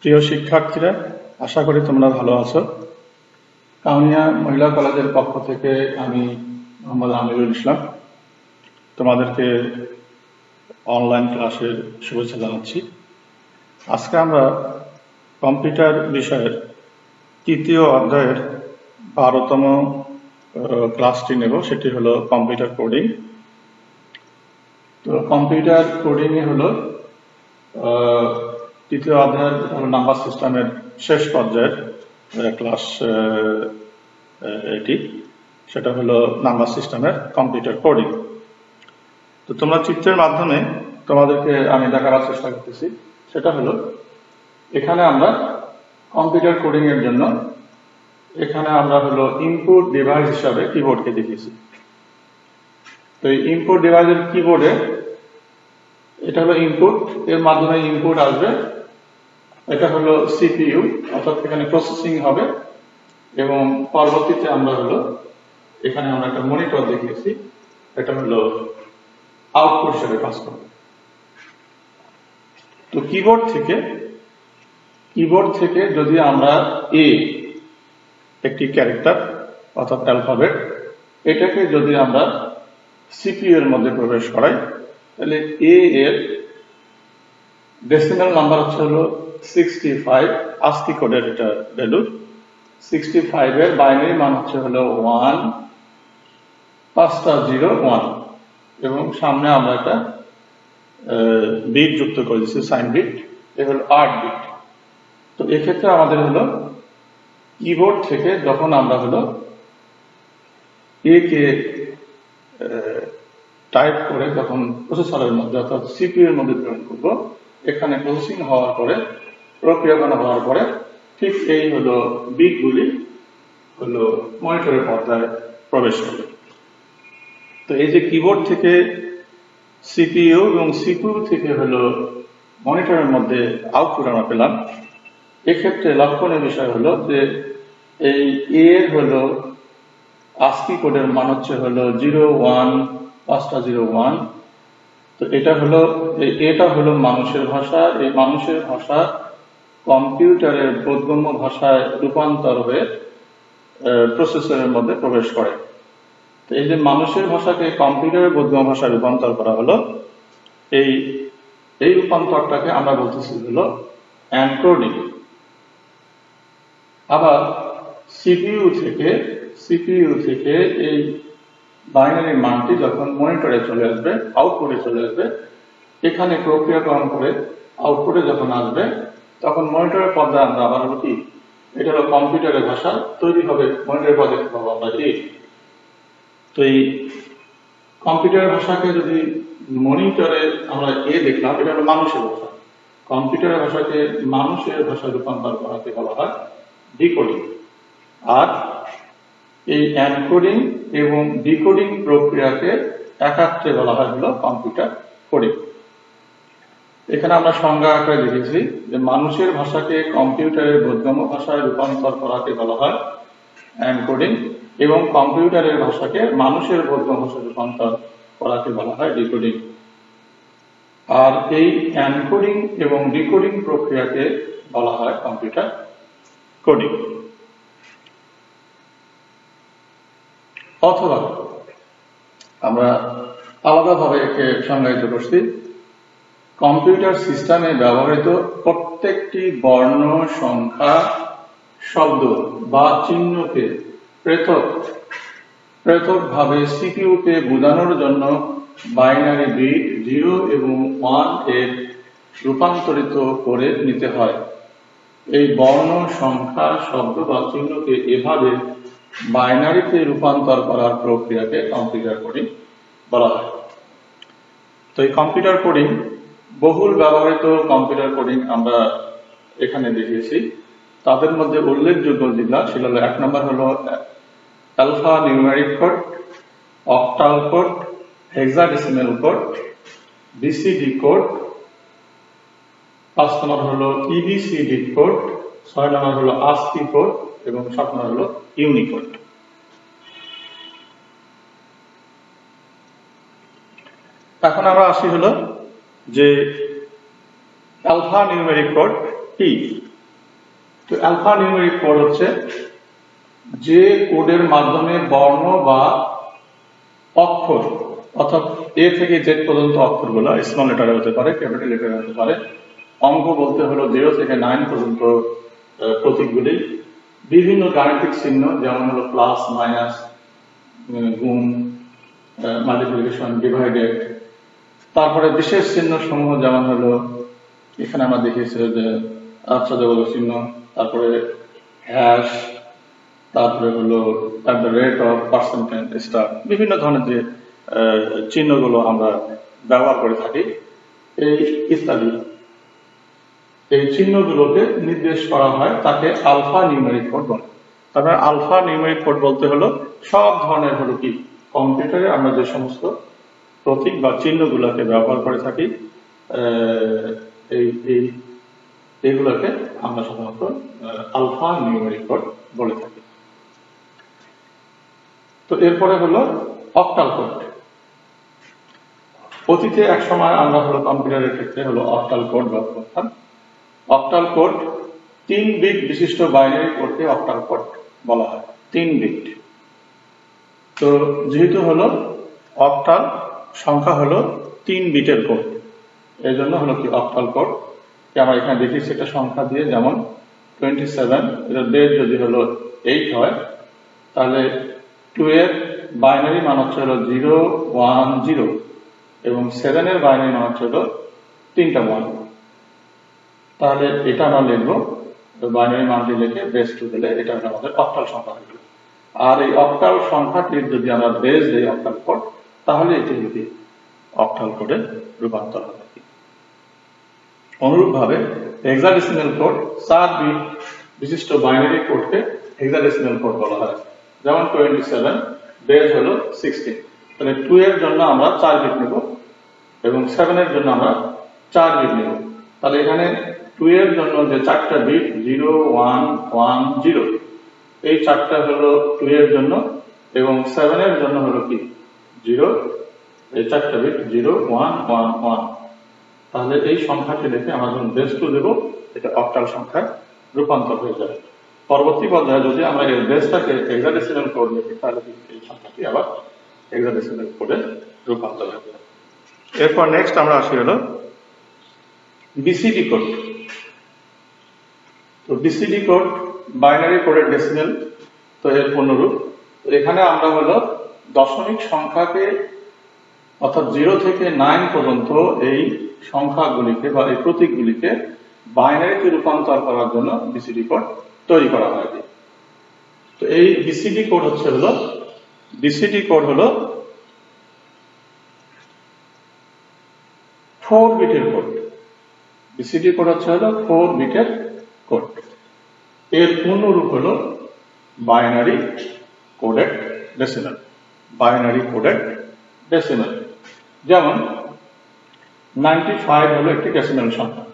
প্রিয় শিক্ষার্থীরা, আশা করি তোমরা ভালো আছো। কাউনিয়া মহিলা কলেজের পক্ষ থেকে আমি মোহাম্মদ আমিরুল ইসলাম তোমাদেরকে অনলাইন ক্লাসের শুভেচ্ছা জানাচ্ছি। আজকে আমরা কম্পিউটার বিষয়ের তৃতীয় অধ্যায়ের 12তম ক্লাসটি নেব, সেটি হলো কম্পিউটার কোডিং। তো কম্পিউটার কোডিং হলো তৃতীয় অধ্যায়ের নাম্বার সিস্টেমের শেষ পর্যায়ের ক্লাস এটি, সেটা হলো নাম্বার সিস্টেমের কম্পিউটার কোডিং। তো তোমরা চিত্রের মাধ্যমে তোমাদেরকে আমি দেখাবার চেষ্টা করতেছি, সেটা হলো এখানে আমরা কম্পিউটার কোডিং এর জন্য এখানে আমরা হলো ইনপুট ডিভাইস হিসাবে কিবোর্ডকে দেখিয়েছি। তো এই ইনপুট ডিভাইসের কিবোর্ডে এটা হলো ইনপুট, এর মাধ্যমে ইনপুট আসবে। এটা হলো সিপিইউ, অর্থাৎ এখানে প্রসেসিং হবে, এবং পরবর্তীতে আমরা হলো এখানে আমরা একটা মনিটর দেখিয়েছি, এটা হলো আউটপুট হিসেবে কাজ করবে। তো কিবোর্ড থেকে যদি আমরা একটি ক্যারেক্টার অর্থাৎ অ্যালফাবেট, এটাকে যদি আমরা সিপিইউ এর মধ্যে প্রবেশ করাই, তাহলে এর ডেসিমাল নাম্বার হচ্ছে হলো 65, ASCII কোডের এটা ভ্যালু। 65 এর বাইনারি মান হচ্ছে হলো 1, 5টা 0 1, এবং সামনে আমরা একটা বিট যুক্ত করে দিচ্ছি, সাইন বিট, এ হলো 8 বিট। তো এক্ষেত্রে আমাদের হলো কিবোর্ড থেকে যখন আমরা হলো কে টাইপ করে যখন প্রসেসরের মধ্যে অর্থাৎ সিপিইউ এর মধ্যে প্রেরণ করবো, এখানে প্রসেসিং হওয়ার পরে, প্রক্রিয়াকরণ হওয়ার পরে ঠিক এই হলো বিটগুলি হলো মনিটরের পর্দায় প্রবেশ করবে। তো এই যে কিবোর্ড থেকে সিপিইউ এবং সিপিইউ থেকে হলো মনিটরের মধ্যে আউটপুট আমরা পেলাম। এক্ষেত্রে লক্ষণীয় বিষয় হলো যে এই এর হলো ASCII কোডের মান হচ্ছে হলো 01, 5টা 01। তো এটা হলো মানুষের ভাষা। এই মানুষের ভাষা কম্পিউটারের বোধগম্য ভাষায় রূপান্তর হয়ে প্রসেসরের মধ্যে প্রবেশ করে। তো এই যে মানুষের ভাষাকে কম্পিউটারের বোধগম্য ভাষায় রূপান্তর করা হলো, এই রূপান্তরটাকে আমরা বলতেছি হলো এনকোডিং। আবার সিপিইউ থেকে এই বাইনারি মানটি যখন মনিটরে চলে আসবে, আউটপুটে চলে আসবে, এখানে প্রক্রিয়াকরণ করে আউটপুটে যখন আসবে, তখন মনিটরের পর্দায় আমরা আবার হলো কি, এটা হলো কম্পিউটারের ভাষা তৈরি হবে, মনিটরের পর্দায় দেখতে পাবো আমরা তো এই কম্পিউটারের ভাষাকে যদি মনিটরে আমরা দেখলাম, এটা হলো মানুষের ভাষা। কম্পিউটারের ভাষাকে মানুষের ভাষায় রূপান্তর করাকে বলা হয় ডিকোডিং। আর এই এনকোডিং এবং ডিকোডিং প্রক্রিয়াকে একাত্রে বলা হয় হলো কম্পিউটার কোডিং। এখানে আমরা সংজ্ঞা আকারে দেখেছি যে মানুষের ভাষাকে কম্পিউটারের বোধগম্য ভাষায় রূপান্তর করাকে বলা হয় এনকোডিং, এবং কম্পিউটারের ভাষাকে মানুষের বোধগম্য ভাষায় রূপান্তর করাকে বলা হয় ডিকোডিং। আর এই এনকোডিং এবং ডিকোডিং প্রক্রিয়াকে বলা হয় কম্পিউটার কোডিং। অথবা আমরা আলাদাভাবে একে সংজ্ঞায়িত করছি, কম্পিউটার সিস্টেমে ব্যবহৃত প্রত্যেকটি বর্ণ, সংখ্যা, শব্দ বা চিহ্নকে পৃথকভাবে সিপিইউকে বোঝানোর জন্য বাইনারি বিট 0 এবং 1 এর রূপান্তরিত করে নিতে হয়। এই বর্ণ, সংখ্যা, শব্দ বা চিহ্নকে এভাবে বাইনারিতে রূপান্তর করার প্রক্রিয়াকে কম্পিউটার কোডিং বলা হয়। তো এই কম্পিউটার কোডিং, বহুল ব্যবহৃত কম্পিউটার কোডিং আমরা এখানে দেখিয়েছি। তাদের মধ্যে উল্লেখযোগ্য যেগুলো, সেগুলো 1 নম্বর হলো alpha numeric code, octal code, hexadecimal code, BCD code, 5 নম্বর হলো ইবিসিডি কোড, 6 নম্বর হলো ASCII কোড, এবং 7 নম্বর হলো ইউনিকোড। এখন আমরা আসি হলো যে অ্যালফা নিউমেরিক কোড কি। তো অ্যালফা নিউমেরিক কোড হচ্ছে যে কোডের মাধ্যমে বর্ণ বা অক্ষর, অর্থাৎ এ থেকে জেড পর্যন্ত অক্ষরগুলো স্মল লেটারে হতে পারে, ক্যাপিটাল লেটারে হতে পারে। অঙ্ক বলতে হলো 0 থেকে 9 পর্যন্ত প্রতীকগুলি, বিভিন্ন গাণিতিক চিহ্ন যেমন হলো প্লাস, মাইনাস, গুণ, মাল্টিপ্লিকেশন, ডিভাইডেড, তারপরে বিশেষ চিহ্ন সমূহ যেমন হলো এখানে আমরা দেখিয়েছি যে আশ্চর্যবোধক চিহ্ন, তারপরে হ্যাশ, তারপরে হলো at the rate of, percentage, star, বিভিন্ন ধরনের যে চিহ্নগুলো আমরা ব্যবহার করে থাকি এই ইত্যাদি, এই চিহ্নগুলোকে নির্দেশ করা হয়, তাকে আলফা নিউমেরিক কোড বলে। তারপরে আলফা নিউমেরিক কোড বলতে হলো সব ধরনের হলো কি কম্পিউটারে আমরা যে সমস্ত প্রতীক বা চিহ্নগুলোকে ব্যবহার করে থাকি এইগুলোকে আমরা সাধারণত আলফা নিউমেরিক কোড বলে থাকি। তো এরপরে হলো অক্টাল কোড। অতীতে এক সময় আমরা হলো কম্পিউটারের ক্ষেত্রে হলো অক্টাল কোড ব্যবহার করতাম। অক্টাল কোড 3 বিট বিশিষ্ট বাইনারি কোডকে অক্টাল কোড বলা হয়, 3 বিট। তো যেহেতু হলো অক্টাল সংখ্যা হলো 3 বিটের কোড, এই জন্য হলো কি অক্টাল কোড কে আমরা এখানে দেখিয়েছি একটা সংখ্যা দিয়ে, যেমন 27, এটার বেস যদি হলো 8 হয়, তাহলে 2 এর বাইনারি মান হচ্ছে হলো 0, 1, 0 এবং 7 এর বাইনারি মান হচ্ছে হলো 3টা 1। তাহলে এটা আমরা লিখবো, বাইনারি মানটি লিখে বেস 2 দিলে এটা হলো আমাদের অক্টাল সংখ্যা হয়ে গেল। আর এই অক্টাল সংখ্যাটির যদি আমরা বেস দিই অক্টাল কোড, তাহলে এটি যদি অক্টাল কোডে রূপান্তর হবে। অনুরূপভাবে হেক্সাডেসিমাল কোড 4 বিট বিশিষ্ট বাইনারি কোডকে হেক্সাডেসিমাল কোড বলা হয়। যেমন 27 বেস হলো 16, তাহলে 2 এর জন্য আমরা 4 বিট নেব এবং 7 এর জন্য আমরা 4 বিট নেব। তাহলে এখানে 2 এর জন্য যে 4টা বিট 0, 1, 1, 0, এই 4টা হলো 2 এর জন্য এবং 7 এর জন্য হলো কি 0, এই 4টা বিট 0, 1, 1, 1। তাহলে এই সংখ্যাটি লিখে আমরা যখন বেস 2 দেব, এটা অক্টাল সংখ্যায় রূপান্তর হয়ে যাবে। পরবর্তী পর্যায়ে যদি আমরা এর বেসটাকে হেক্সাডেসিমাল কোড লিখি, তাহলে এই সংখ্যাটি আবার হেক্সাডেসিমাল কোডে রূপান্তর হবে। এরপর নেক্সট আমরা আসি হলো বিসিডি কোড। তো বিসিডি কোড বাইনারি কোডের ডেসিমেল, তো এর পূর্ণরূপ। এখানে আমরা হলো দশমিক সংখ্যাকে অর্থাৎ 0 থেকে 9 পর্যন্ত এই সংখ্যাগুলিকে বা এই প্রতীকগুলিকে বাইনারিতে রূপান্তর করার জন্য বিসিডি কোড তৈরি করা হয়। তো এই বিসিডি কোড হলো 4 বিটের কোড। বিসিডি কোড হচ্ছে হলো 4 বিটের কোড। এর পূর্ণরূপ হলো binary coded decimal. Binary coded decimal, যেমন 95 হলো একটি ডেসিমেল সংখ্যা,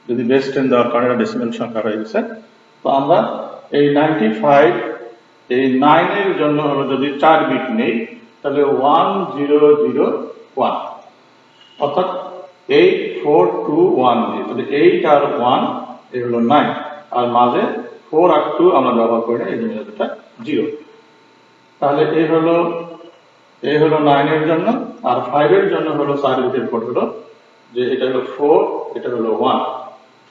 যদি বেস 10 দেওয়ার কারণে ডেসিমেল সংখ্যা হয়ে গেছে। তো আমরা এই 95 এই 9 এর জন্য হলো যদি 4 বিট নেই, তাহলে 1001, অর্থাৎ 8421 দিয়ে, তাহলে 8 আর 1 এই হলো 9, আর মাঝে 4 আর 2 আমরা ব্যবহার করি না, এই জন্য এটা 0। তাহলে এই হলো 9 এর জন্য, আর 5 এর জন্য হলো 4 বিটের কোড হলো যে এটা হলো 4, এটা হলো 1,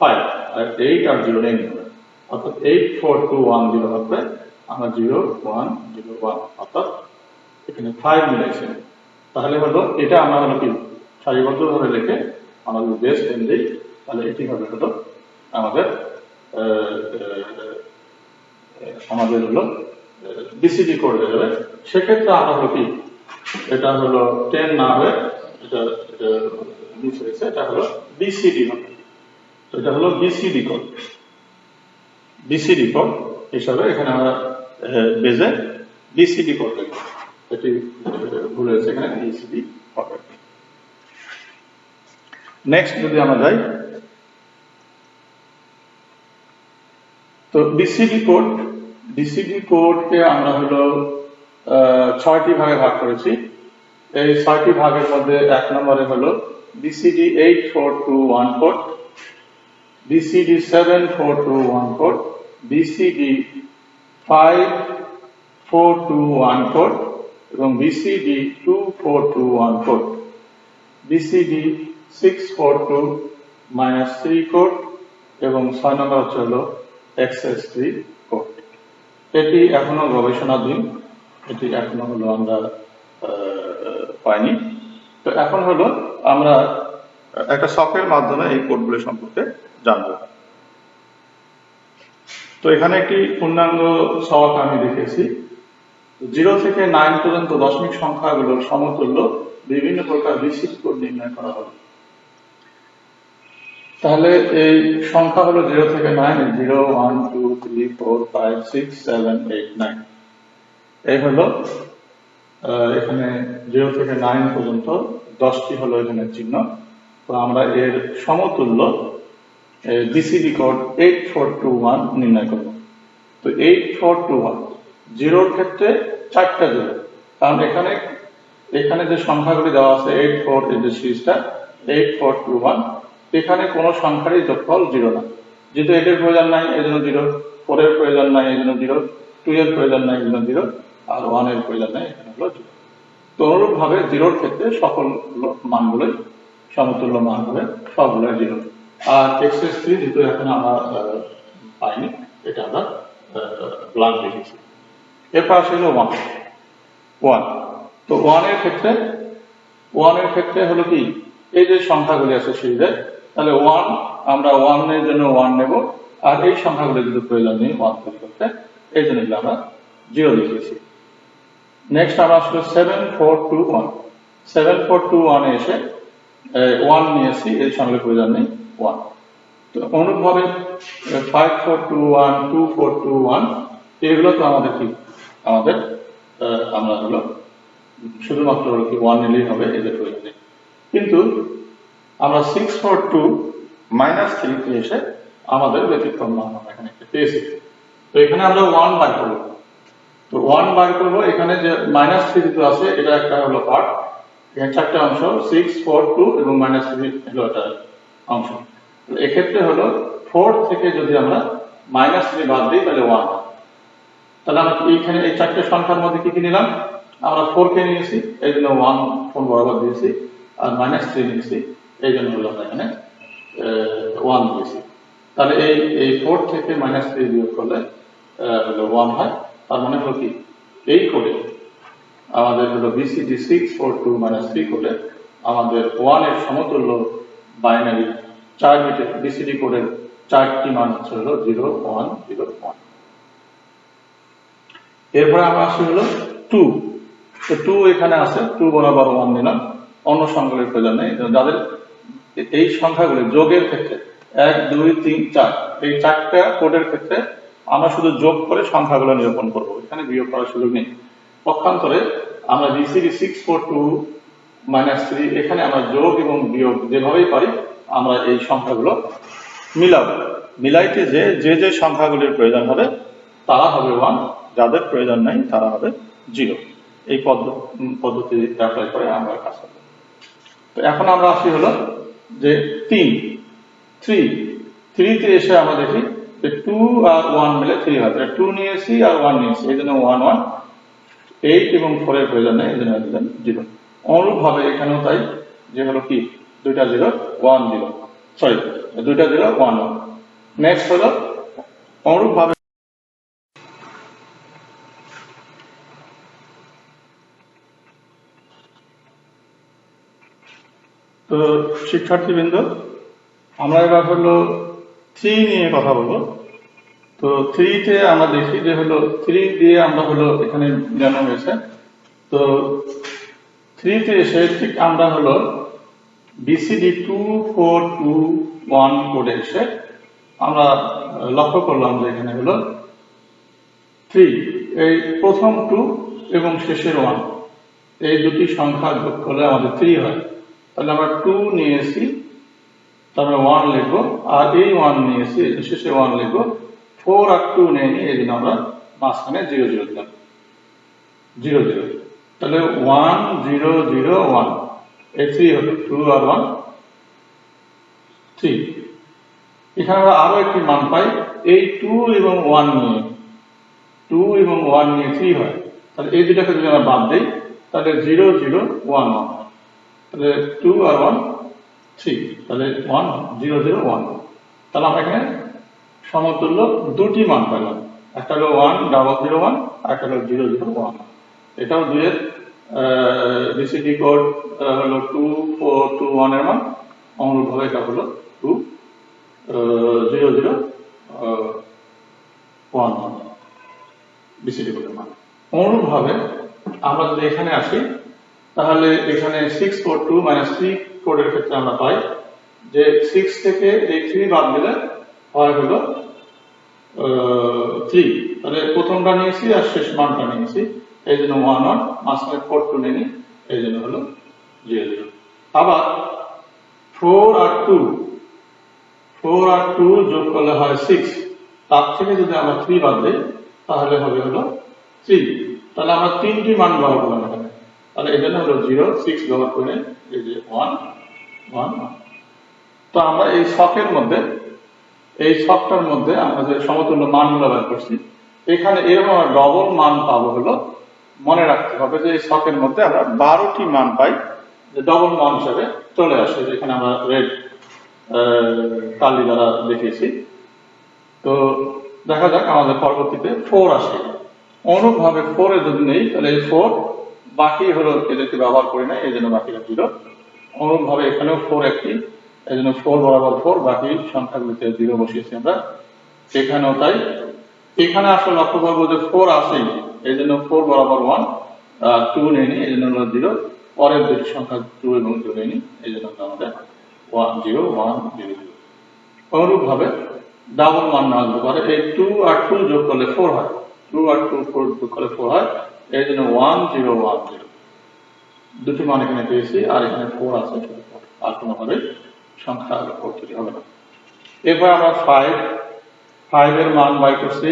5, আর 8 আর 0 নেই, অর্থাৎ 84210 হবে, আমরা 0, 1, 0, 1, অর্থাৎ এখানে 5 মিলাইছে। তাহলে হলো এটা আমরা হলো কি সারিবদ্ধভাবে লিখে আমরা যদি বেস 10 দিই, তাহলে এটি হবে হলো আমাদের হলো বিসিডি কোড হয়ে যাবে। সেক্ষেত্রে আমরা হলো কি এটা হলো 10 না হয়ে এটা মিস হয়েছে, এটা হলো বিসিডি হবে। তো এটা হলো বিসিডি কোড। বিসিডি কোড হিসাবে এখানে আমরা বেজে বিসিডি কোড লিখব, এটি ভুল হয়েছে, এখানে বিসিডি হবে। নেক্সট যদি আমরা যাই, তো বিসিডি কোডকে আমরা হলো 6টি ভাগে ভাগ করেছি। এই 6টি ভাগের মধ্যে 1 নম্বরে হলো BCD 84214 code, BCD 74214 code, BCD 54214 এবং বিসিডি 24214, বিসিডি 642-3 কোড এবং 6 নম্বর হচ্ছে হলো XS3 কোড। এটি এখনো গবেষণাধীন, এটি এখনো হলো আমরা পাইনি। তো এখন হলো আমরা একটা সফটওয়্যার মাধ্যমে এই কোডগুলো সম্পর্কে জানবো। তো এখানে একটি পূর্ণাঙ্গ ছক আমি দেখেছি। 0 থেকে 9 পর্যন্ত দশমিক সংখ্যাগুলোর সমতুল্য বিভিন্ন প্রকার বিসিডি কোড নির্ণয় করা হবে। তাহলে এই সংখ্যা হলো 0 থেকে 9, 0 1 2 3 4 5 6 7 8 9। এই হলো এখানে 0 থেকে 9 পর্যন্ত 10টি হলো এখানে চিহ্ন। তো আমরা এর সমতুল্য বিসিডি কোড 8421 নির্ণয় করব। তো 8421 জিরোর ক্ষেত্রে 4টা জিরো, কারণ এখানে যে সংখ্যাগুলি দেওয়া আছে 84 এই যে সিরিজটা 8421, এখানে কোনো সংখ্যারই যোগফল 0 না। যেহেতু 8 এর প্রয়োজন নাই এই জন্য 0, 4 এর প্রয়োজন নাই এই জন্য 0, 2 এর প্রয়োজন নাই এই জন্য 0, আর 1 এর প্রয়োজন নাই এখানে হলো 0। তো অনুরূপ ভাবে 0-র ক্ষেত্রে সকল মানগুলোই সমতুল্য মান হবে, সবগুলো 0। আর XS3 যেহেতু এখন আমরা পাইনি, এটা আমরা ব্ল্যাঙ্ক লিখেছি। এরপর আসলে 1। তো 1 এর ক্ষেত্রে হলো কি, এই যে সংখ্যাগুলি আছে সিরিজে, তাহলে 1 আমরা 1 এর জন্য 1 নেব, আর এই সংখ্যাগুলি যদি প্রয়োজন নেই 1 তৈরি করতে, এই জন্য আমরা 0 লিখেছি। নেক্সট আমরা আসলে 7421 এ এসে 1 নিয়েছি, এই সংখ্যাগুলির প্রয়োজন নেই 1। তো অনুরূপভাবে 5421 2421 এগুলো তো আমাদের কি আমরা হলো শুধুমাত্র হলো কি 1 নিলেই হবে, এদের প্রয়োজন নেই। কিন্তু আমরা 642-3 তে এসে আমাদের ব্যতিক্রম মান আমরা এখানে পেয়েছি। তো এখানে আমরা 1 বার করব। তো 1 বার করব, এখানে যে -3 যেহেতু আছে এটা একটা হলো পার্ট, এখানে 4টা অংশ 6 4 2 এবং -3 হলো একটা অংশ। এক্ষেত্রে হলো 4 থেকে যদি আমরা -3 বাদ দিই তাহলে 1। তাহলে আমরা এইখানে এই 4টে সংখ্যার মধ্যে কি নিলাম, আমরা 4 কে নিয়েছি, এই জন্য 1 4 বরাবর দিয়েছি, আর -3 নিয়েছি, এই জন্য হলো আমরা এখানে 1 দিয়েছি। তাহলে এই 4 থেকে -3 বিয়োগ করলে হলো 1 হয়। তার মানে হলো কি, এই কোডে আমাদের হলো বিসিডি 642-3 কোডে আমাদের 1 এর সমতুল্য বাইনারি 4 বিটের বিসিডি কোডের 4টি মান হচ্ছে হলো 0 1 0 1। এরপরে আমরা আসি হলো 2। তো 2 এখানে আছে, 2 বরাবর 1 নিলাম, অন্য সংখ্যাগুলির প্রয়োজন নেই। যাদের এই সংখ্যাগুলি যোগের ক্ষেত্রে 1 2 3 4 এই 4টা কোডের ক্ষেত্রে আমরা শুধু যোগ করে সংখ্যাগুলো নিরূপণ করব, এখানে বিয়োগ করার সুযোগ নেই। পক্ষান্তরে আমরা বিসিডি 642-3 এখানে আমরা যোগ এবং বিয়োগ যেভাবেই পারি আমরা এই সংখ্যাগুলো মিলাবো। মিলাইতে যে সংখ্যাগুলির প্রয়োজন হবে তারা হবে 1, যাদের প্রয়োজন নাই তারা হবে 0। এই পদ্ধতি অ্যাপ্লাই করে আমরা কাজ করব। তো এখন আমরা আসি হলো যে 3 তে এসে আমরা দেখি যে 2 আর 1 মিলে 3 হয়, 2 নিয়েছি আর 1 নিয়েছি, এই জন্য 1 1। 8 এবং 4 এর প্রয়োজন নেই, এই জন্য 0। অনুরূপ ভাবে এখানেও তাই, যে হলো কি 2টা 0 1 0, সরি 2টা 0 1 1। নেক্সট হলো অনুরূপ ভাবে তো শিক্ষার্থীবৃন্দ, আমরা এবার হলো 3 নিয়ে কথা বলবো। তো 3 তে আমরা দেখি যে হলো 3 দিয়ে আমরা হলো এখানে জানা হয়েছে। তো 3 তে এসে ঠিক আমরা হলো বিসিডি 2421 কোডে এসে আমরা লক্ষ্য করলাম যে এখানে হলো 3, এই প্রথম 2 এবং শেষের 1 এই দুটি সংখ্যা যোগ করলে আমাদের 3 হয়। তাহলে আমরা 2 নিয়েছি, তারপরে 1 লিখবো, আর এই 1 নিয়েছি, শেষে 1 লিখবো। 4 আর 2 নেয়নি, এই জন্য আমরা মাঝখানে 0 0 দিলাম, 0 0। তাহলে 1 0 0 1, এই 3 হবে, 2 আর 1 3। এখানে আমরা আরো একটি মান পাই, এই 2 এবং 1 নিয়ে 2 এবং 1 নিয়ে 3 হয়, তাহলে এই দুটাকে যদি আমরা বাদ দিই তাহলে 0 0 1 1, তাহলে 2 আর 1 3, তাহলে 1 0 0 1, তাহলে আমরা এখানে সমতুল্য দুটি মান পেলাম, একটা হলো 1 ডাবল 0 1, আর একটা হলো 0 0 1। এটাও 2 এর বিসিডি কোড হলো 2 4 2 1 এর মান, অনুরূপভাবে এটা হলো 2 0 0 1 1 বিসিডি কোডের মান। অনুরূপভাবে আমরা যদি এখানে আসি তাহলে এখানে 6 4 2 3 কোডের ক্ষেত্রে আমরা পাই যে 6 থেকে এই 3 বাদ দিলে হয় হলো 3, তাহলে প্রথমটা নিয়েছি আর শেষ মানটা নিয়েছি, এই জন্য 1 1, মাঝখানে 4 2 নিয়ে, এই জন্য হলো 0 0। আবার 4 আর 2 যোগ করলে হয় 6, তার থেকে যদি আমরা 3 বাদ দিই তাহলে হবে হলো 3, তাহলে আমরা তিনটি মান ব্যবহার করলাম এখানে, তাহলে এই জন্য হলো 0 6 ব্যবহার করে এই যে 1 1 1। তো আমরা এই ছকের মধ্যে, এই ছকটার মধ্যে আমরা যে সমতুল্য মানগুলো বের করছি, এখানে এরকম ডবল মান পাবো হলো, মনে রাখতে হবে যে এই ছকের মধ্যে আমরা 12টি মান পাই যে ডবল মান হিসাবে চলে আসে, যেখানে আমরা রেড কালি দ্বারা দেখিয়েছি। তো দেখা যাক আমাদের পরবর্তীতে 4 আসে, অনুরূপভাবে 4 এ যদি নেই তাহলে এই 4 বাকি হলো, এদেরকে ব্যবহার করি না এই জন্য বাকি 0। অনুরূপভাবে এখানেও 4 একটি, এই জন্য 4 বরাবর 4, বাকি সংখ্যাগুলিতে 0 বসিয়েছি আমরা, এখানেও তাই। এখানে আসলে লক্ষ্য করবো যে 4 আসেই, এই জন্য 4 বরাবর 1 আর 2 নেয়নি, এই জন্য হলো 0, পরের দুটি সংখ্যা 2 এবং 2 নেয়নি, এই জন্য আমাদের 1 0 1 0 0। অনুরূপভাবে ডাবল মান না আসতে পারে, এই 2 আর 2 যোগ করলে 4 হয়, 2 আর 2 যোগ করলে 4 হয়, এই জন্য 1 0 1 0, দুটি মান এখানে পেয়েছি, আর এখানে 4 আছে, আর কোনোভাবে সংখ্যা তৈরি হবে না। এরপর আমরা 5 এর মান বাই করছি,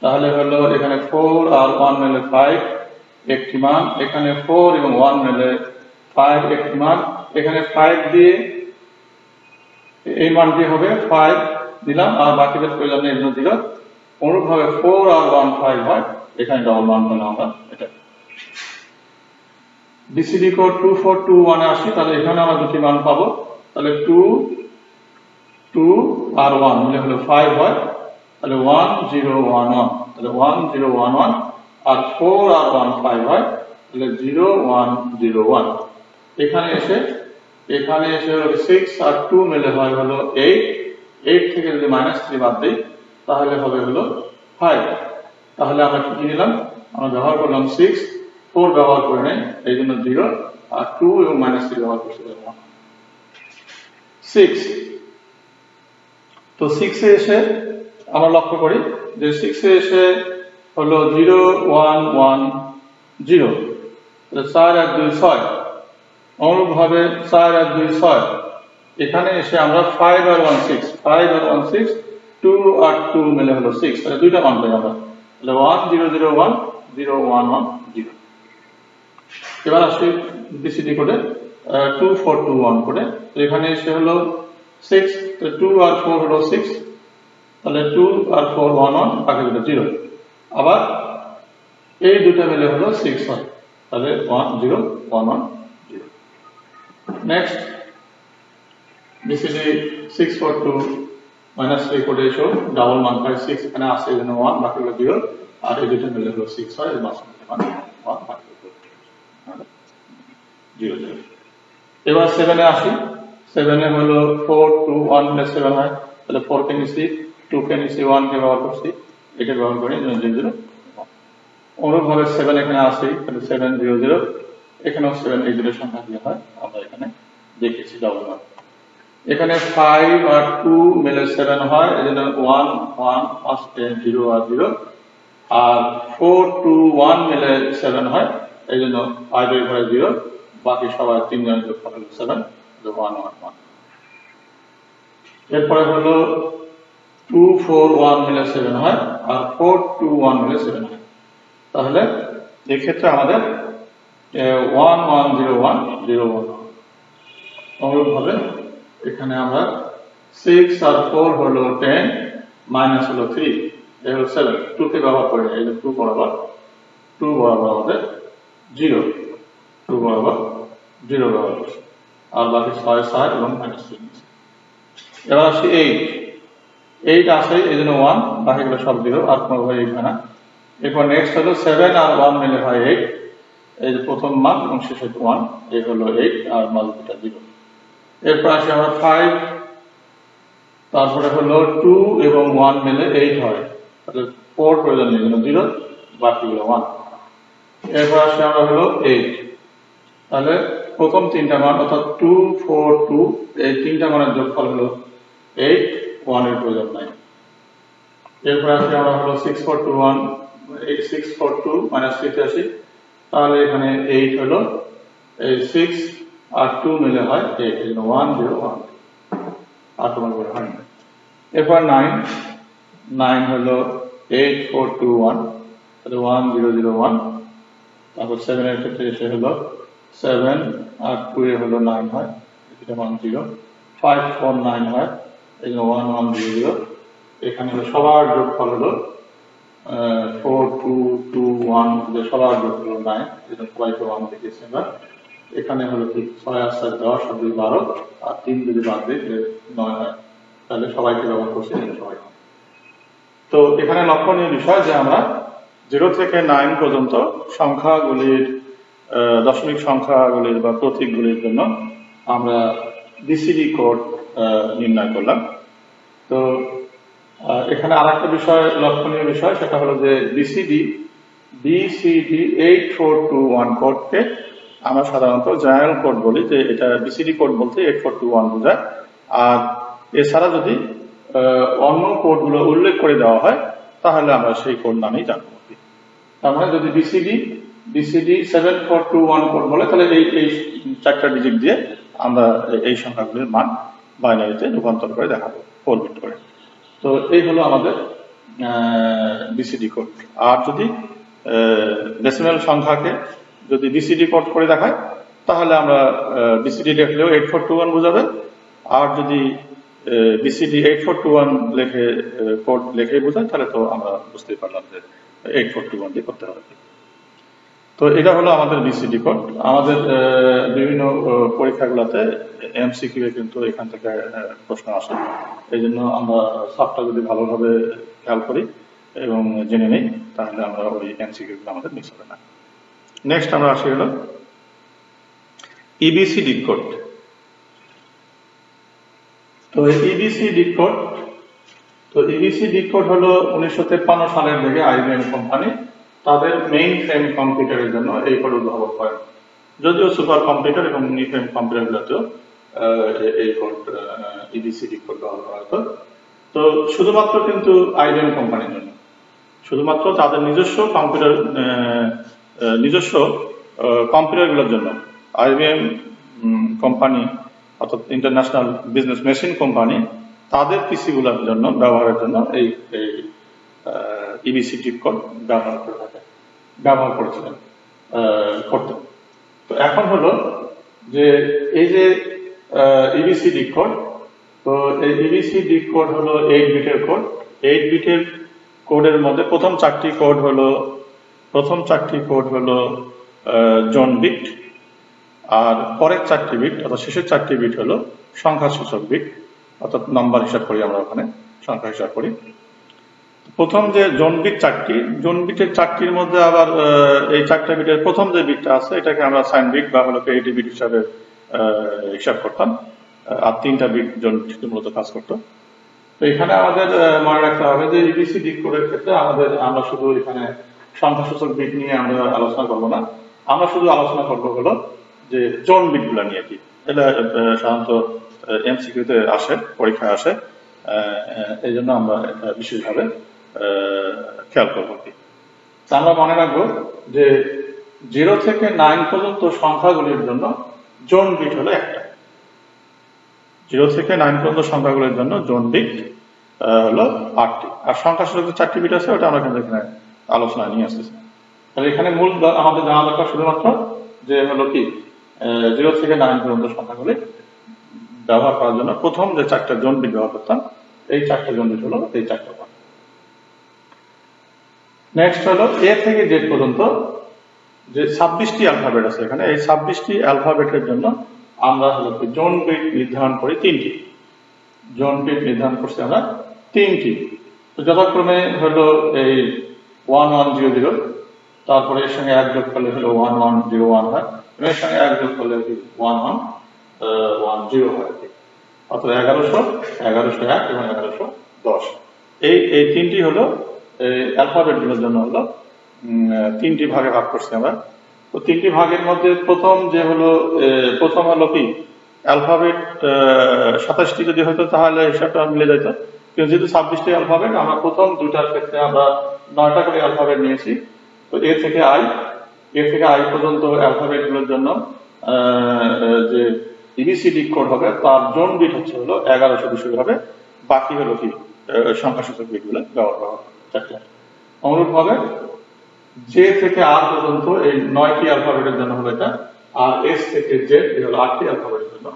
তাহলে হলো এখানে 4 আর 1 মিলে 5 একটি মান, এখানে 4 এবং 1 মিলে 5 একটি মান, এখানে 5 দিয়ে এই মানটি হবে 5 দিলাম, আর বাকিদের প্রয়োজন নেই 0। অনুরূপভাবে 4 আর 1 5 হয়, এখানে ডবল মান পেলাম আমরা এটা। বিসিডি কোড 2 4 2 1 এ আসি, তাহলে এখানে আমরা দুটি মান পাবো, তাহলে 2 2 আর 1 মিলে হলো 5 হয়, তাহলে 1 0 1 1, তাহলে 1 0 1 1, আর 4 আর 1 5 হয়, তাহলে 0 1 0 1। এখানে এসে হলো 6 আর 2 মিলে হয় হলো 8 থেকে যদি -3 বাদ দিই তাহলে হবে হলো 5, তাহলে আমরা কি নিলাম, আমরা ব্যবহার করলাম 6, 4 ব্যবহার করে নেই, এই জন্য 0, আর 2 এবং -3 ব্যবহার করছি 6। তো 6 এ এসে আমরা লক্ষ্য করি যে 6 এ এসে হলো 0 1 1 0, তাহলে 4 আর 2 6, অনুরূপভাবে 4 আর 2 6, এখানে এসে আমরা 5 আর 1 6, 5 আর 1 6, 2 আর 2 মিলে হলো 6, তাহলে দুইটা মান পাই আমরা, তাহলে 1 0 0 1 0 1 1 0। এবার আসি বিসিডি কোডে 2 4 2 1 কোডে, তো এখানে এসে হলো 6, তো 2 আর 4 হলো 6, তাহলে 2 আর 4 1 1, বাকি দুটো 0, আবার এই দুটো মিলে হলো 6 হয়, তাহলে 1 0 1 1 0। নেক্সট বিসিডি 6 4 2 -3 কোডে এসো, ডাবল মান পাই 6, এখানে আসে এই জন্য 1, বাকি 0, আর এই দুটো মিলে হলো 6 হয়, মাঝখানে 1 বাকি 0 0। এবার 7 এ আসি, 7 এ হলো 4 2 1 মিলে 7 হয়, তাহলে 4 কে নিছি, 2 কে নিছি, 1 কে ব্যবহার করছি, এটা ব্যবহার করি 0 0। অনুরূপভাবে 7 এখানে আসি, তাহলে 7 0 0, এখানেও 7 এই দুটো সংখ্যা দিয়ে হয়, আমরা এখানে দেখেছি ডাবল মান। এখানে 5 আর 2 মিলে 7 হয়, এই জন্য 1 1 আসছে 0 আর 0, আর 4 2 1 মিলে 7 হয়, এই জন্য 5 এর ঘরে 0, বাকি সবাই তিনজন যোগ করে 7, 1 1 1। এরপরে হলো 2 4 1 মিলে 7 হয়, আর 4 2 1 মিলে 7 হয়, তাহলে এক্ষেত্রে আমাদের 1 1 0 1 0 1। অনুরূপভাবে এখানে আমরা 6 আর 4 হলো 10 মাইনাস হলো 3 এই হলো 7 2 কে ব্যবহার করে এই যে 2 বরাবর আমাদের 0 2 বরাবর 0 ব্যবহার করছে আর বাকি 6 7 এবং মাইনাস 3 এবার আসি 8 আসে এই জন্য 1 বাকিগুলো সব 0 আর কোনো ভাবে 8 হয় না। এরপর নেক্সট হলো 7 আর 1 মিলে হয় 8 এই যে প্রথম মান এবং শেষে 1 এই হলো 8 আর মাঝখানটা 0। এরপর আসি আমরা 5 তারপরে হলো 2 এবং 1 মিলে 8 হয় তাহলে 4 প্রয়োজন নেই 0 বাকিগুলো 1। এরপর আসি আমরা হলো 8 তাহলে প্রথম তিনটা মান অর্থাৎ 2 4 2 এই তিনটা মানের যোগফল হলো 8 1 এর প্রয়োজন নাই। এরপর আসি আমরা হলো 6 4 2 1 6 4 2 মাইনাস 3 আসি তাহলে এখানে 8 হলো এই 6 আর 2 মিলে হয় 8 এই জন্য 1 0 1 আর তোমার করে হয় না। এরপর 9 হলো 8 4 2 1 তাহলে 1 0 0 1। তারপর 7 এর ক্ষেত্রে এসে হলো 7 আর 2 এ হলো 9 হয় এটা 1 0 5 4 9 হয় এই জন্য 1 1 0 0। এখানে হলো সবার যোগফল হলো 4 2 2 1 যে সবার যোগফল হলো 9 এই জন্য সবাইকে 1 দেখিয়েছি আমরা। এখানে হলো কি 6 আর 7 10 আর 2 12 আর 3 যদি বাদ দিই 9 হয় তাহলে সবাইকে ব্যবহার করছি সবাই। তো এখানে লক্ষণীয় বিষয় যে আমরা 0 থেকে 9 পর্যন্ত সংখ্যাগুলির দশমিক সংখ্যাগুলির বা প্রতীকগুলির জন্য আমরা বিসিডি কোড নির্ণয় করলাম। তো এখানে আরেকটা বিষয় লক্ষণীয় বিষয় সেটা হলো যে বিসিডি 8421 কোডকে আমরা সাধারণত জেনারেল কোড বলি যে এটা বিসিডি কোড বলতে 8421 বোঝায়। আর এছাড়া যদি অন্য কোডগুলো উল্লেখ করে দেওয়া হয় তাহলে আমরা সেই কোড নামেই জানবো। তার মানে যদি বিসিডি 7421 কোড বলে তাহলে এই চারটা ডিজিট দিয়ে আমরা এই সংখ্যাগুলির মান বাইনারিতে রূপান্তর করে দেখাবো 4 বিট করে। তো এই হলো আমাদের বিসিডি কোড। আর যদি ডেসিমেল সংখ্যাকে যদি বিসিডি কোড করে দেখায় তাহলে আমরা বিসিডি লিখলেও 8421 বোঝাবে। আর যদি বিসিডি 8421 কোড লিখে বোঝায় তাহলে তো আমরা বুঝতেই পারলাম যে 8421 দিয়ে করতে হবে। তো এটা হলো আমাদের বিসিডি কোড। আমাদের বিভিন্ন পরীক্ষাগুলোতে এমসিকিউ এ কিন্তু এখান থেকে প্রশ্ন আসে, এই জন্য আমরা সবটা যদি ভালোভাবে খেয়াল করি এবং জেনে নেই তাহলে আমরা ওই এমসিকিউ গুলো আমাদের মিস হবে না। নেক্সট আমরা আসি হলো ইবিসি ডিকোড। তো ইবিসি ডিকোড হলো 1953 সালের দিকে আইবিএম কোম্পানি তাদের মেইন ফ্রেম কম্পিউটারের জন্য এই কোড উদ্ভাবন করেন। যদিও সুপার কম্পিউটার এবং মিনি ফ্রেম কম্পিউটারগুলোতেও এই কোড ইবিসি ডিকোড ব্যবহার করা হতো। তো শুধুমাত্র কিন্তু আইবিএম কোম্পানির জন্য, শুধুমাত্র তাদের নিজস্ব কম্পিউটারগুলোর জন্য আইবিএম কোম্পানি অর্থাৎ ইন্টারন্যাশনাল বিজনেস মেশিন কোম্পানি তাদের পিসি গুলোর জন্য ব্যবহারের জন্য এই ইবিসি ডিকোড ব্যবহার করেছিলেন করতেন। তো এখন হলো যে এই যে ইবিসি ডিকোড, তো এই ইবিসি ডিকোড হলো 8 বিটের কোড। 8 বিটের কোডের মধ্যে প্রথম চারটি কোড হলো জোন বিট, আর পরের 4টি বিট অর্থাৎ শেষের 4টি বিট হলো সংখ্যা সূচক বিট, অর্থাৎ নাম্বার হিসাব করি আমরা ওখানে সংখ্যা হিসাব করি। প্রথম যে জোন বিটের 4টির মধ্যে আবার এই 4টা বিটের প্রথম যে বিটটা আছে এটাকে আমরা সাইন বিট বা হলো পেরিটি বিট হিসাবে হিসাব করতাম, আর 3টা বিট জোন বিট মূলত কাজ করতো। তো এখানে আমাদের মনে রাখতে হবে যে ইবিসি ডিকোডের ক্ষেত্রে আমরা শুধু এখানে সংখ্যা সূচক বিট নিয়ে আমরা আলোচনা করবো না, আমরা শুধু আলোচনা করবো হলো যে জোন বিট গুলা নিয়ে কি। এটা সাধারণত এমসিকিউতে আসে, পরীক্ষায় আসে, এই জন্য আমরা এটা বিশেষভাবে খেয়াল করবো কি। আমরা মনে রাখবো যে 0 থেকে 9 পর্যন্ত সংখ্যাগুলির জন্য জোন বিট হলো একটা। 0 থেকে 9 পর্যন্ত সংখ্যাগুলির জন্য জোন বিট হলো 8টি, আর সংখ্যা সূচক 4টি বিট আছে ওটা আমরা কিন্তু এখানে আলোচনা নিয়ে আসতেছি। তাহলে এখানে মূল আমাদের জানা দরকার শুধুমাত্র যে হলো কি 0 থেকে 9 পর্যন্ত সংখ্যাগুলি ব্যবহার করার জন্য প্রথম যে 4টা জোন বিট ব্যবহার করতাম, এই 4টা জোন বিট হলো এই 4টা বার। নেক্সট হলো এ থেকে জেড পর্যন্ত যে 26টি অ্যালফাবেট আছে এখানে, এই 26টি অ্যালফাবেটের জন্য আমরা হলো জোন বিট নির্ধারণ করি 3টি। জোন বিট নির্ধারণ করছি আমরা 3টি। তো যথাক্রমে হলো এই 1100, তারপরে এর সঙ্গে 1 যোগ করলে হলো 1101 হয়, এর সঙ্গে 1 যোগ করলে 1110 হয়। অর্থাৎ 1100, 1101 এবং 1110। এই 3টি হলো অ্যালফাবেট গুলোর জন্য হলো 3টি ভাগে ভাগ করছি আমরা। তো 3টি ভাগের মধ্যে প্রথম হলো কি অ্যালফাবেট 27টি যদি হতো তাহলে হিসাবটা মিলে যেত, কিন্তু যেহেতু 26টি অ্যালফাবেট, আমরা প্রথম 2টার ক্ষেত্রে আমরা 9টা করে অ্যালফাবেট নিয়েছি। তো এ থেকে আই পর্যন্ত অ্যালফাবেট গুলোর জন্য যে এবিসিডি কোড হবে তার জোন বিট হলো 1100 দিয়ে শুরু হবে, বাকি হলো কি সংখ্যাসূচক বিট গুলো ব্যবহার করা হবে 4টা। অনুরূপভাবে জে থেকে আর পর্যন্ত এই 9টি অ্যালফাবেটের জন্য হলো এটা, আর এস থেকে জেড এই হলো 8টি অ্যালফাবেটের জন্য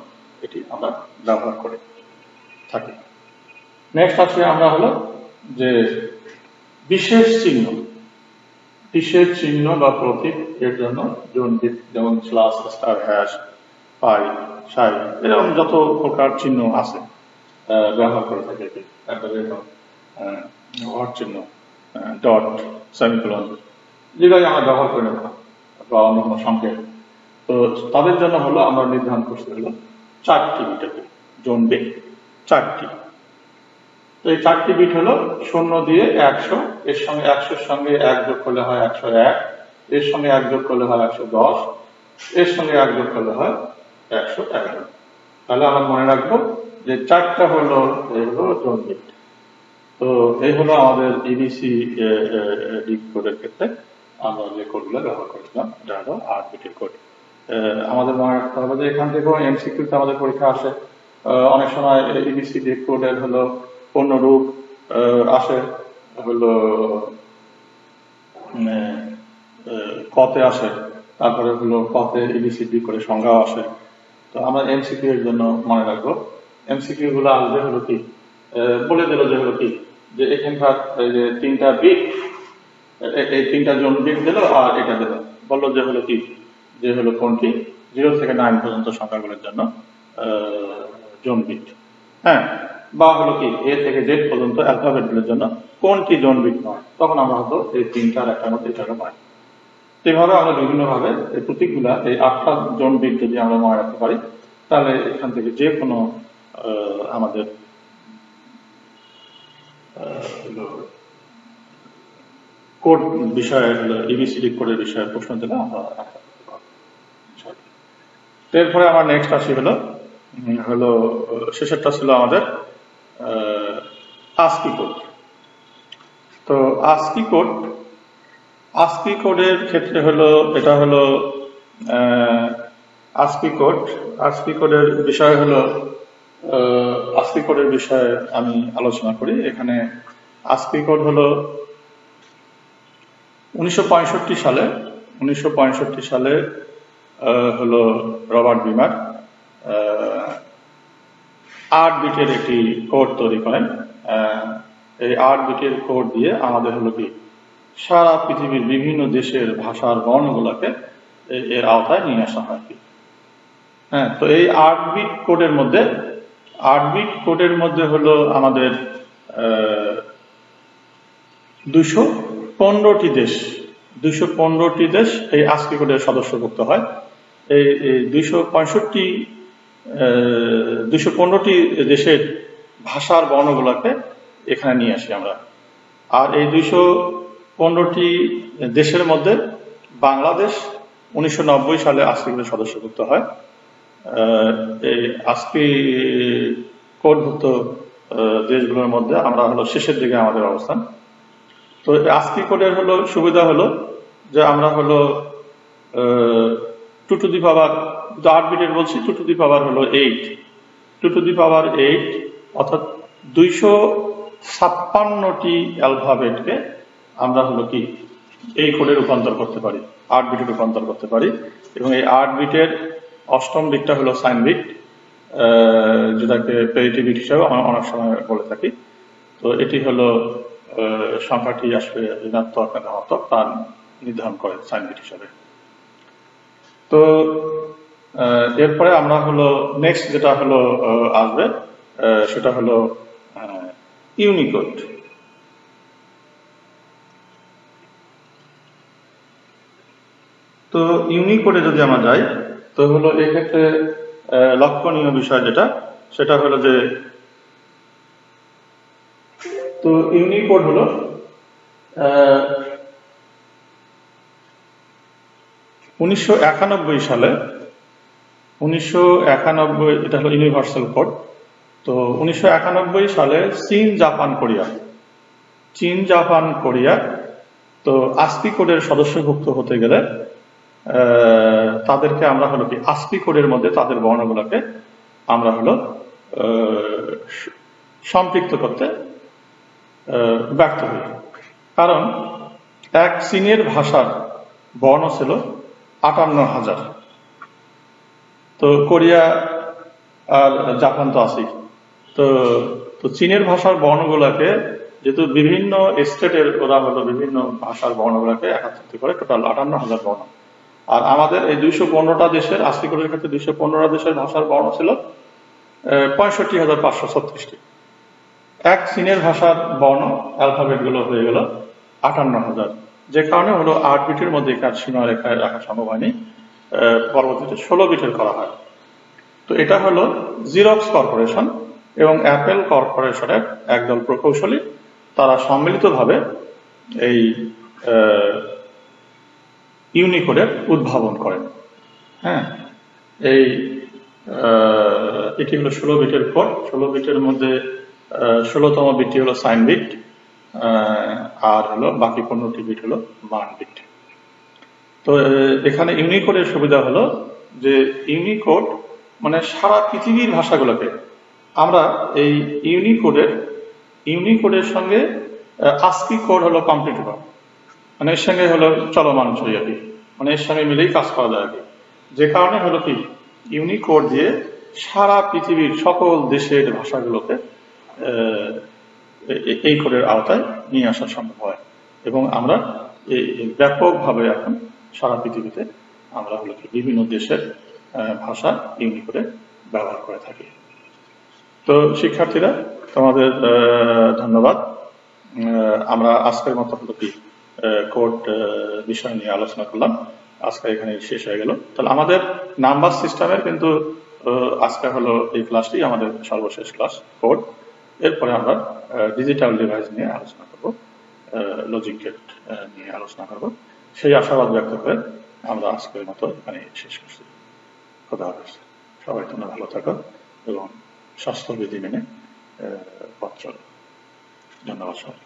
এটি আমরা ব্যবহার করে থাকি। নেক্সট আছে আমরা হলো যে বিশেষ চিহ্ন বা প্রতীক এর জন্য জোন বিট, যেমন স্ল্যাশ, স্টার, হ্যাশ, পাই, সাই, এরকম যত প্রকার চিহ্ন আছে ব্যবহার করে থাকে। হট চিহ্ন, ডট, সেমিকোলন, যেগুলো আমরা ব্যবহার করে নেব বা অন্য কোনো সংকেত। তো তাদের জন্য হলো আমরা নির্ধারণ করতে হলো 4টি বিট, জোন বিট 4টি। তো এই 4টি বিট হলো 0 দিয়ে 100, এর সঙ্গে 100-র সঙ্গে 1 যোগ করলে হয় 101, এর সঙ্গে 1 যোগ করলে হয় 110, এর সঙ্গে 1 যোগ করলে হয় 111। তাহলে আমরা মনে রাখবো যে 4টা হলো জোন বিট। তো এই হলো আমাদের এবিসি কোডের ক্ষেত্রে আমরা যে কোডগুলো ব্যবহার করেছিলাম, এটা হলো 8 বিটের কোড। আমাদের মনে রাখতে হবে যে এখান থেকেও এমসিকিউতে আমাদের পরীক্ষা আসে, অনেক সময় এবিসি কোডের হলো অন্য রূপ আসে, হলো কতে আসে, তারপরে হলো কতে এবিসিডি করে সংজ্ঞাও আসে। তো আমরা এমসিকিউ এর জন্য মনে রাখবো, এমসিকিউ গুলো আসবে হলো কি বলে দিল যে হলো কি যে এখানকার যে 3টা বিট, এই 3টা জোন বিট দিল আর এটা দিল, বললো যে হলো কি যে হলো কোনটি 0 থেকে 9 পর্যন্ত সংখ্যাগুলোর জন্য জোন বিট, হ্যাঁ, বা হলো কি এ থেকে জেড পর্যন্ত অ্যালফাবেট গুলোর জন্য কোনটি জোন বিট নয়, তখন আমরা হয়তো এই 3টার একটার মধ্যে এটাকে পাই। এইভাবে আমরা বিভিন্ন ভাবে এই প্রতীকগুলা, এই 8টা জোন বিট যদি আমরা মনে রাখতে পারি, তাহলে এখান থেকে যে কোনো আমাদের কোড বিষয়ে এবিসিডি কোডের বিষয়ে প্রশ্ন দিলে আমরা এরপরে আমার নেক্সট আসি হলো শেষেরটা ছিল আমাদের ASCII কোড। তো ASCII কোডের ক্ষেত্রে হলো এটা হলো ASCII কোডের বিষয় হলো ASCII কোডের বিষয়ে আমি আলোচনা করি। এখানে ASCII কোড হলো 1965 সালে হলো রবার্ট বিমার 8 বিটের একটি কোড তৈরি করেন। এই 8 বিটের কোড দিয়ে আমাদের হলো কি সারা পৃথিবীর বিভিন্ন দেশের ভাষার বর্ণগুলোকে এর আওতায় নিয়ে আসা হয়। হ্যাঁ, তো এই 8 বিট কোডের মধ্যে হলো আমাদের 215টি দেশ এই ASCII কোডের সদস্যভুক্ত হয়। এই 215টি দেশের ভাষার বর্ণগুলোকে এখানে নিয়ে আসি আমরা। আর এই 215টি দেশের মধ্যে বাংলাদেশ 1990 সালে ASCII কোডের সদস্যভুক্ত হয়। এই ASCII কোডভুক্ত দেশগুলোর মধ্যে আমরা হলো শেষের দিকে আমাদের অবস্থান। তো ASCII কোডের হলো সুবিধা হলো যে আমরা হলো 2 টু দি পাওয়ার 8 বিটের বলছি, 2 টু দি পাওয়ার হলো 8, 2 টু দি পাওয়ার 8 অর্থাৎ 256টি অ্যালফাবেটকে আমরা হলো কি এই কোডে রূপান্তর করতে পারি, 8 বিটে রূপান্তর করতে পারি। এবং এই 8 বিটের 8ম বিটটা হলো সাইন বিট, যেটাকে প্যারিটিভিট হিসাবে আমরা অনেক সময় বলে থাকি। তো এটি হলো সংখ্যাটি আসলে ঋণাত্মক না ধনাত্মক তা নির্ধারণ করে সাইন বিট হিসাবে। তো এরপরে আমরা হলো নেক্সট যেটা হলো আসবে সেটা হলো ইউনিকোড। তো ইউনিকোডে যদি আমরা যাই তো হলো এক্ষেত্রে লক্ষণীয় বিষয় যেটা সেটা হলো যে তো ইউনিকোড হলো 1991 সালে 1991 এটা হলো ইউনিভার্সাল কোড। তো 1991 সালে চীন জাপান কোরিয়া তো ASCII কোডের সদস্যভুক্ত হতে গেলে তাদেরকে আমরা হলো কি ASCII কোডের মধ্যে তাদের বর্ণগুলোকে আমরা হলো সম্পৃক্ত করতে ব্যর্থ হই। কারণ এক চীনের ভাষার বর্ণ ছিল 58,000। তো কোরিয়া আর জাপান তো আছেই। তো চীনের ভাষার বর্ণগুলোকে যেহেতু বিভিন্ন স্টেটের ওরা হলো বিভিন্ন ভাষার বর্ণগুলোকে একত্রিত করে টোটাল 58,000 বর্ণ। আর আমাদের এই 215টা দেশের ASCII কোডের ক্ষেত্রে 215টা দেশের ভাষার বর্ণ ছিল 65,536টি। এক চীনের ভাষার বর্ণ অ্যালফাবেট গুলো হয়ে গেল 58,000, যে কারণে হলো 8 বিটের মধ্যে কাজ সীমা রেখায় রাখা সম্ভব হয়নি, পরবর্তীতে 16 বিটের করা হয়। তো এটা হলো জেরক্স কর্পোরেশন এবং অ্যাপেল কর্পোরেশনের একদল প্রকৌশলী, তারা সম্মিলিতভাবে এই ইউনিকোডের উদ্ভাবন করেন। হ্যাঁ, এটি হলো 16 বিটের কোড। 16 বিটের মধ্যে 16তম বিটটি হলো সাইন বিট, আর হলো বাকি 15টি বিট হলো মান বিট। তো এখানে ইউনিকোডের সুবিধা হলো যে ইউনিকোড মানে সারা পৃথিবীর ভাষাগুলোকে আমরা এই ইউনিকোডের সঙ্গে ASCII কোড হলো কম্পিটিবল, মানে এর সঙ্গে হলো চলমান ছড়ি আর কি, মানে এর সঙ্গে মিলেই কাজ করা যায় আর কি। যে কারণে হলো কি ইউনিকোড দিয়ে সারা পৃথিবীর সকল দেশের ভাষাগুলোকে এই কোডের আওতায় নিয়ে আসা সম্ভব হয়, এবং আমরা ব্যাপকভাবে এখন সারা পৃথিবীতে আমরা হলো কি বিভিন্ন দেশের ভাষা ইউনিকোডে ব্যবহার করে থাকি। তো শিক্ষার্থীরা, তোমাদের ধন্যবাদ। আমরা আজকের মতো হলো কি কোড বিষয় নিয়ে আলোচনা করলাম, আজকে এখানে শেষ হয়ে গেল। তাহলে আমাদের নাম্বার সিস্টেমের কিন্তু আজকে হলো এই ক্লাসটি আমাদের সর্বশেষ ক্লাস কোড। এরপরে আমরা ডিজিটাল ডিভাইস নিয়ে আলোচনা করব, লজিক গেট নিয়ে আলোচনা করব। সেই আশাবাদ ব্যক্ত করে আমরা আজকের মতো এখানে শেষ করছি। খোদা হাফেজ। সবাই তোমরা ভালো থাকো এবং স্বাস্থ্যবিধি মেনে পথ চলো। ধন্যবাদ সবাই।